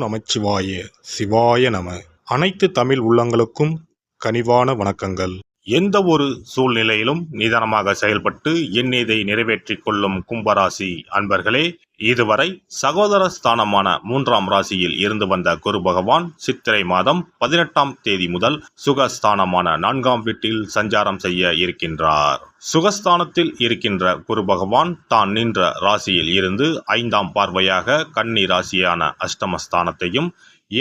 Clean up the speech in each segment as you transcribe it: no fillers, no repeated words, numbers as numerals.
நமச்சிவாய சிவாய நம. அனைத்து தமிழ் உள்ளங்களுக்கும் கனிவான வணக்கங்கள். எந்த ஒரு சூழ்நிலையிலும் நிதானமாக செயல்பட்டு எண்ணியதை நிறைவேற்றிக் கொள்ளும் கும்பராசி அன்பர்களே, இதுவரை சகோதர ஸ்தானமான 3ஆம் ராசியில் இருந்து வந்த குரு பகவான் சித்திரை மாதம் 18ஆம் தேதி முதல் சுகஸ்தானமான 4ஆம் வீட்டில் சஞ்சாரம் செய்ய இருக்கின்றார். சுகஸ்தானத்தில் இருக்கின்ற குரு பகவான் தான் நின்ற ராசியில் இருந்து 5ஆம் பார்வையாக கன்னி ராசியான அஷ்டமஸ்தானத்தையும்,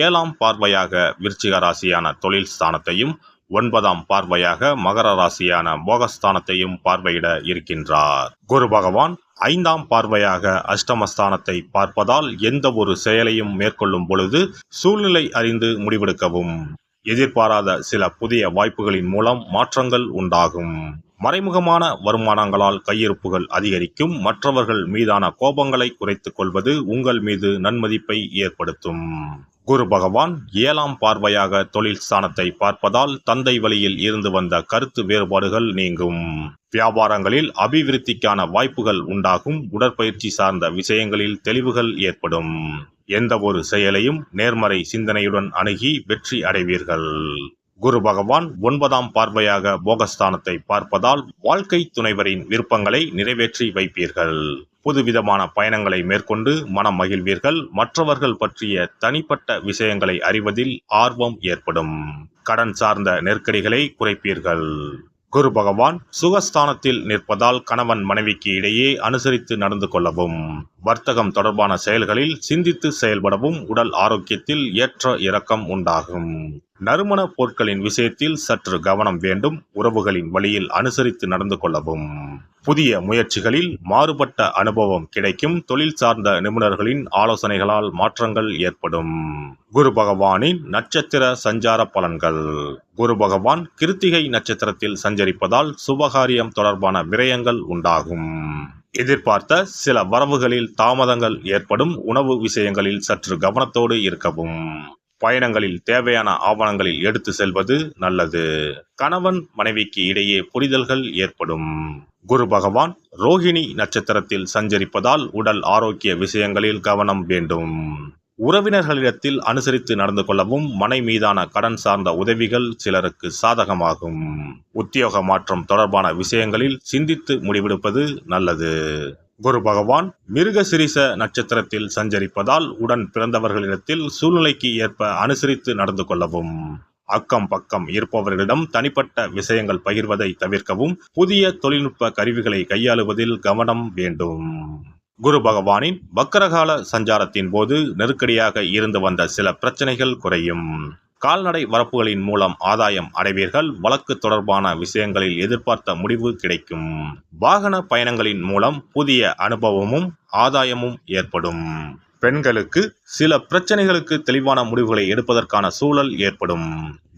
7ஆம் பார்வையாக விருச்சிக ராசியான தொழில் ஸ்தானத்தையும், 9ஆம் பார்வையாக மகர ராசியான போகஸ்தானத்தையும் பார்வையிட இருக்கின்றார். குரு பகவான் 5ஆம் பார்வையாக அஷ்டமஸ்தானத்தை பார்ப்பதால் எந்த ஒரு செயலையும் மேற்கொள்ளும் பொழுது சூழ்நிலை அறிந்து முடிவெடுக்கவும், எதிர்பாராத சில புதிய வாய்ப்புகளின் மூலம் மாற்றங்கள் உண்டாகும். மறைமுகமான வருமானங்களால் கையிருப்புகள் அதிகரிக்கும். மற்றவர்கள் மீதான கோபங்களை குறைத்துக் கொள்வது உங்கள் மீது நன்மதிப்பை ஏற்படுத்தும். குரு பகவான் 7ஆம் பார்வையாக தொழில் ஸ்தானத்தை பார்ப்பதால் தந்தை வழியில் இருந்து வந்த கருத்து வேறுபாடுகள் நீங்கும். வியாபாரங்களில் அபிவிருத்திக்கான வாய்ப்புகள் உண்டாகும். உடற்பயிற்சி சார்ந்த விஷயங்களில் தெளிவுகள் ஏற்படும். எந்த ஒரு செயலையும் நேர்மறை சிந்தனையுடன் அணுகி வெற்றி அடைவீர்கள். குரு பகவான் 9ஆம் பார்வையாக போகஸ்தானத்தை பார்ப்பதால் வாழ்க்கை துணைவரின் விருப்பங்களை நிறைவேற்றி வைப்பீர்கள். புதுவிதமான பயணங்களை மேற்கொண்டு மனம் மகிழ்வீர்கள். மற்றவர்கள் பற்றிய தனிப்பட்ட விஷயங்களை அறிவதில் ஆர்வம் ஏற்படும். கடன் சார்ந்த நெருக்கடிகளை குறைப்பீர்கள். குரு பகவான் சுகஸ்தானத்தில் நிற்பதால் கணவன் மனைவிக்கு இடையே அனுசரித்து நடந்து கொள்ளவும், வர்த்தகம் தொடர்பான செயல்களில் சிந்தித்து செயல்படவும், உடல் ஆரோக்கியத்தில் ஏற்ற இறக்கம் உண்டாகும். நறுமண பொருட்களின் விஷயத்தில் சற்று கவனம் வேண்டும். உறவுகளின் வழியில் அனுசரித்து நடந்து கொள்ளவும். புதிய முயற்சிகளில் மாறுபட்ட அனுபவம் கிடைக்கும். தொழில் சார்ந்த நிபுணர்களின் ஆலோசனைகளால் மாற்றங்கள் ஏற்படும். குரு பகவானின் நட்சத்திர சஞ்சார பலன்கள். குரு பகவான் கிருத்திகை நட்சத்திரத்தில் சஞ்சரிப்பதால் சுபகாரியம் தொடர்பான விரயங்கள் உண்டாகும். எதிர்பார்த்த சில வரவுகளில் தாமதங்கள் ஏற்படும். உணவு விஷயங்களில் சற்று கவனத்தோடு இருக்கவும். பயணங்களில் தேவையான ஆவணங்களில் எடுத்து செல்வது நல்லது. கணவன் மனைவிக்கு இடையே புரிதல்கள் ஏற்படும். குரு பகவான் ரோகிணி நட்சத்திரத்தில் சஞ்சரிப்பதால் உடல் ஆரோக்கிய விஷயங்களில் கவனம் வேண்டும். உறவினர்களிடத்தில் அனுசரித்து நடந்து கொள்ளவும். மனை மீதான கடன் சார்ந்த உதவிகள் சிலருக்கு சாதகமாகும். உத்தியோக மாற்றம் தொடர்பான விஷயங்களில் சிந்தித்து முடிவெடுப்பது நல்லது. குரு பகவான் மிருகசிரிச நட்சத்திரத்தில் சஞ்சரிப்பதால் உடன் பிறந்தவர்களிடத்தில் சூழ்நிலைக்கு ஏற்ப அனுசரித்து நடந்து கொள்ளவும். அக்கம் பக்கம் இருப்பவர்களிடம் தனிப்பட்ட விஷயங்கள் பகிர்வதை தவிர்க்கவும். புதிய தொழில்நுட்ப கருவிகளை கையாளுவதில் கவனம் வேண்டும். குரு பகவானின் வக்கரகால சஞ்சாரத்தின் போது நெருக்கடியாக இருந்து வந்த சில பிரச்சனைகள் குறையும். கால்நடை வரப்புகளின் மூலம் ஆதாயம் அடைவீர்கள். வழக்கு தொடர்பான விஷயங்களில் எதிர்பார்த்த முடிவு கிடைக்கும். வாகன பயணங்களின் மூலம் புதிய அனுபவமும் ஆதாயமும் ஏற்படும். பெண்களுக்கு சில பிரச்சனைகளுக்கு தெளிவான முடிவுகளை எடுப்பதற்கான சூழல் ஏற்படும்.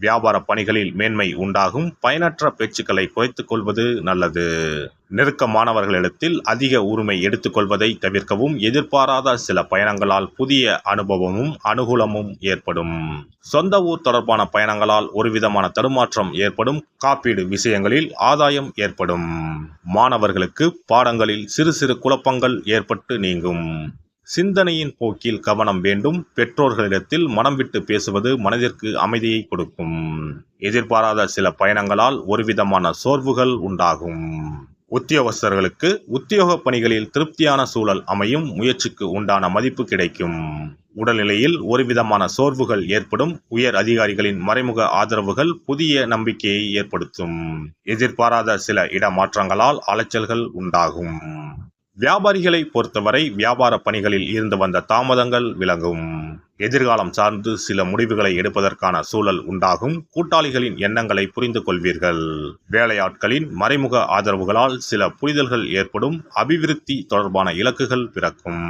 வியாபார பணிகளில் மேன்மை உண்டாகும். பயனற்ற பேச்சுக்களை குறைத்துக் கொள்வது நல்லது. நெருக்கமானவர்களிடத்தில் அதிக உரிமை எடுத்துக்கொள்வதை தவிர்க்கவும். எதிர்பாராத சில பயணங்களால் புதிய அனுபவமும் அனுகூலமும் ஏற்படும். சொந்த ஊர் தொடர்பான பயணங்களால் ஒருவிதமான தடுமாற்றம் ஏற்படும். காப்பீடு விஷயங்களில் ஆதாயம் ஏற்படும். மாணவர்களுக்கு பாடங்களில் சிறு சிறு குழப்பங்கள் ஏற்பட்டு நீங்கும். சிந்தனையின் போக்கில் கவனம் வேண்டும். பெற்றோர்களிடத்தில் மனம் விட்டு பேசுவது மனதிற்கு அமைதியை கொடுக்கும். எதிர்பாராத சில பயணங்களால் ஒருவிதமான சோர்வுகள் உண்டாகும். உத்தியோகஸ்தர்களுக்கு உத்தியோக பணிகளில் திருப்தியான சூழல் அமையும். முயற்சிக்கு உண்டான மதிப்பு கிடைக்கும். உடல்நிலையில் ஒருவிதமான சோர்வுகள் ஏற்படும். உயர் அதிகாரிகளின் மறைமுக ஆதரவுகள் புதிய நம்பிக்கையை ஏற்படுத்தும். எதிர்பாராத சில இடமாற்றங்களால் அலைச்சல்கள் உண்டாகும். வியாபாரிகளை பொறுத்தவரை வியாபார பணிகளில் இருந்து வந்த தாமதங்கள் விலகும். எதிர்காலம் சார்ந்து சில முடிவுகளை எடுப்பதற்கான சூழல் உண்டாகும். கூட்டாளிகளின் எண்ணங்களை புரிந்து கொள்வீர்கள். வேலையாட்களின் மறைமுக ஆதரவுகளால் சில புரிதல்கள் ஏற்படும். அபிவிருத்தி தொடர்பான இலக்குகள் பிறக்கும்.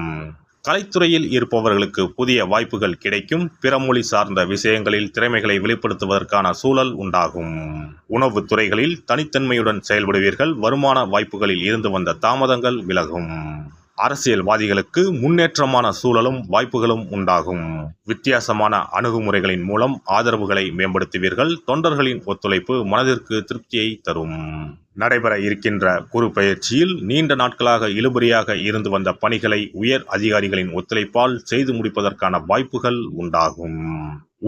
கலைத்துறையில் இருப்பவர்களுக்கு புதிய வாய்ப்புகள் கிடைக்கும். பிற மொழி சார்ந்த விஷயங்களில் திறமைகளை வெளிப்படுத்துவதற்கான சூழல் உண்டாகும். உணவு துறைகளில் தனித்தன்மையுடன் செயல்படுவீர்கள். வருமான வாய்ப்புகளில் இருந்து வந்த தாமதங்கள் விலகும். அரசியல்வாதிகளுக்கு முன்னேற்றமான சூழலும் வாய்ப்புகளும் உண்டாகும். வித்தியாசமான அணுகுமுறைகளின் மூலம் ஆதரவுகளை மேம்படுத்துவீர்கள். தொண்டர்களின் ஒத்துழைப்பு மனதிற்கு திருப்தியை தரும். நடைபெற இருக்கின்ற குரு பெயர்ச்சியில் நீண்ட நாட்களாக இழுபறியாக இருந்து வந்த பணிகளை உயர் அதிகாரிகளின் ஒத்துழைப்பால் செய்து முடிப்பதற்கான வாய்ப்புகள் உண்டாகும்.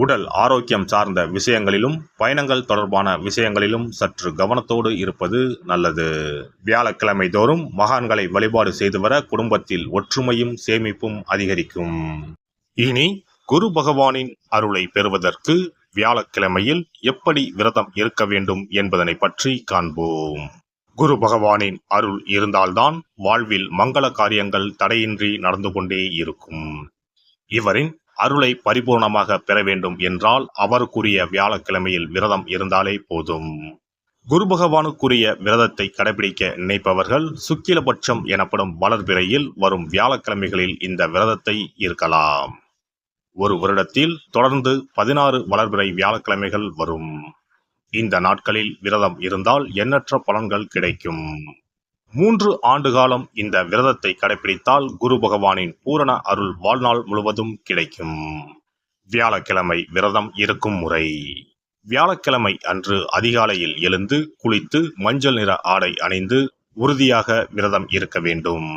உடல் ஆரோக்கியம் சார்ந்த விஷயங்களிலும் பயணங்கள் தொடர்பான விஷயங்களிலும் சற்று கவனத்தோடு இருப்பது நல்லது. வியாழக்கிழமை தோறும் மகான்களை வழிபாடு செய்து வர குடும்பத்தில் ஒற்றுமையும் சேமிப்பும் அதிகரிக்கும். இனி குரு பகவானின் அருளை பெறுவதற்கு வியாழக்கிழமையில் எப்படி விரதம் இருக்க வேண்டும் என்பதனை பற்றி காண்போம். குரு பகவானின் அருள் இருந்தால்தான் வாழ்வில் மங்கள காரியங்கள் தடையின்றி நடந்து கொண்டே இருக்கும். இவரின் அருளை பரிபூர்ணமாக பெற வேண்டும் என்றால் அவருக்குரிய வியாழக்கிழமையில் விரதம் இருந்தாலே போதும். குரு பகவானுக்குரிய விரதத்தை கடைபிடிக்க நினைப்பவர்கள் சுக்கிலபட்சம் எனப்படும் வளர்பிறையில் வரும் வியாழக்கிழமைகளில் இந்த விரதத்தை இருக்கலாம். ஒரு வருடத்தில் தொடர்ந்து 16 வளர்பிறை வியாழக்கிழமைகள் வரும். இந்த நாட்களில் விரதம் இருந்தால் எண்ணற்ற பலன்கள் கிடைக்கும். 3 ஆண்டு காலம் இந்த விரதத்தை கடைபிடித்தால் குரு பகவானின் பூரண அருள் வாழ்நாள் முழுவதும் கிடைக்கும். வியாழக்கிழமை விரதம் இருக்கும் முறை. வியாழக்கிழமை அன்று அதிகாலையில் எழுந்து குளித்து மஞ்சள் நிற ஆடை அணிந்து உறுதியாக விரதம் இருக்க வேண்டும்.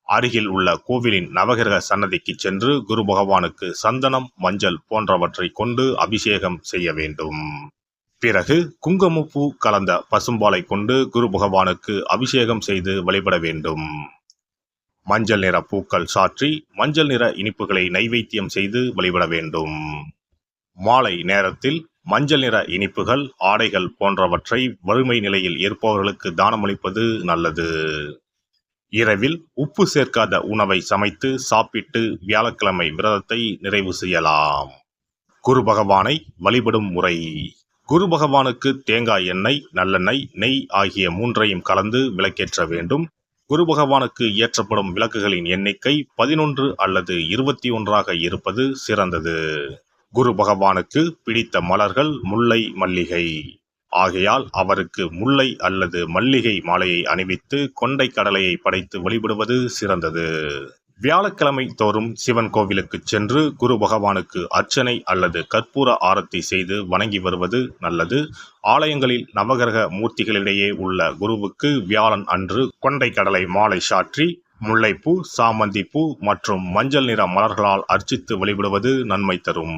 அருகில் உள்ள கோவிலின் நவகிரக சன்னதிக்கு சென்று குரு பகவானுக்கு சந்தனம், மஞ்சள் போன்றவற்றை கொண்டு அபிஷேகம் செய்ய வேண்டும். பிறகு குங்குமப்பூ கலந்த பசும்பாலை கொண்டு குரு பகவானுக்கு அபிஷேகம் செய்து வழிபட வேண்டும். மஞ்சள் நிற பூக்கள் சாற்றி மஞ்சள் நிற இனிப்புகளை நைவேத்தியம் செய்து வழிபட வேண்டும். மாலை நேரத்தில் மஞ்சள் நிற இனிப்புகள், ஆடைகள் போன்றவற்றை வறுமை நிலையில் இருப்பவர்களுக்கு தானமளிப்பது நல்லது. இரவில் உப்பு சேர்க்காத உணவை சமைத்து சாப்பிட்டு வியாழக்கிழமை விரதத்தை நிறைவு செய்யலாம். குரு பகவானை வழிபடும் முறை. குரு பகவானுக்கு தேங்காய் எண்ணெய், நல்லெண்ணெய், நெய் ஆகிய 3ஐயும் கலந்து விளக்கேற்ற வேண்டும். குரு பகவானுக்கு ஏற்றப்படும் விளக்குகளின் எண்ணிக்கை 11 அல்லது 21ஆக இருப்பது சிறந்தது. குரு பகவானுக்கு பிடித்த மலர்கள் முல்லை, மல்லிகை. ஆகையால் அவருக்கு முல்லை அல்லது மல்லிகை மாலையை அணிவித்து கொண்டை கடலையை படைத்து வழிபடுவது சிறந்தது. வியாழக்கிழமை தோறும் சிவன் கோவிலுக்கு சென்று குரு பகவானுக்கு அர்ச்சனை அல்லது கற்பூர ஆரத்தி செய்து வணங்கி வருவது நல்லது. ஆலயங்களில் நவகிரக மூர்த்திகளிடையே உள்ள குருவுக்கு வியாழன் அன்று கொண்டை கடலை மாலை சாற்றி முல்லைப்பூ, சாமந்திப்பூ மற்றும் மஞ்சள் நிற மலர்களால் அர்ச்சித்து வழிபடுவது நன்மை தரும்.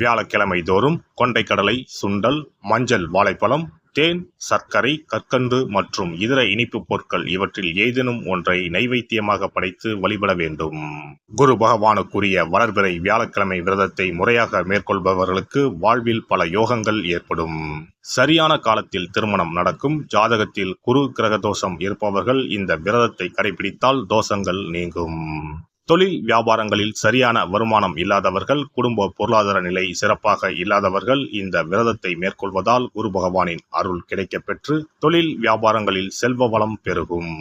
வியாழக்கிழமை தோறும் கொண்டைக்கடலை, சுண்டல், மஞ்சள் வாழைப்பழம், தேன், சர்க்கரை, கற்கண்டு மற்றும் இதர இனிப்பு பொருட்கள் இவற்றில் ஏதேனும் ஒன்றை நைவேத்தியமாக படைத்து வழிபட வேண்டும். குரு பகவானுக்குரிய வளர்பிறை வியாழக்கிழமை விரதத்தை முறையாக மேற்கொள்பவர்களுக்கு வாழ்வில் பல யோகங்கள் ஏற்படும். சரியான காலத்தில் திருமணம் நடக்கும். ஜாதகத்தில் குரு கிரக தோஷம் இருப்பவர்கள் இந்த விரதத்தை கடைபிடித்தால் தோஷங்கள் நீங்கும். தொழில் வியாபாரங்களில் சரியான வருமானம் இல்லாதவர்கள், குடும்ப பொருளாதார நிலை சிறப்பாக இல்லாதவர்கள் இந்த விரதத்தை மேற்கொள்வதால் குரு பகவானின் அருள் கிடைக்கப் பெற்று தொழில் வியாபாரங்களில் செல்வ வளம் பெருகும்.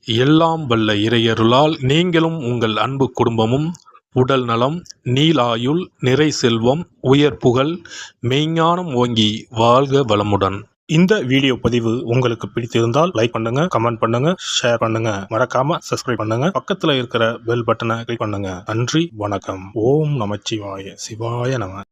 எல்லாம் வல்ல இறையருளால் நீங்களும் உங்கள் அன்பு குடும்பமும் உடல் நலம், நீலாயுள், நிறை செல்வம், உயர் புகழ், மெய்ஞானம் ஓங்கி வாழ்க வளமுடன். இந்த வீடியோ பதிவு உங்களுக்கு பிடித்திருந்தால் லைக் பண்ணுங்க, கமெண்ட் பண்ணுங்க, ஷேர் பண்ணுங்க, மறக்காம சப்ஸ்கிரைப் பண்ணுங்க, பக்கத்துல இருக்கிற பெல் பட்டனை கிளிக் பண்ணுங்க. நன்றி, வணக்கம். ஓம் நமச்சிவாய. சிவாய நம.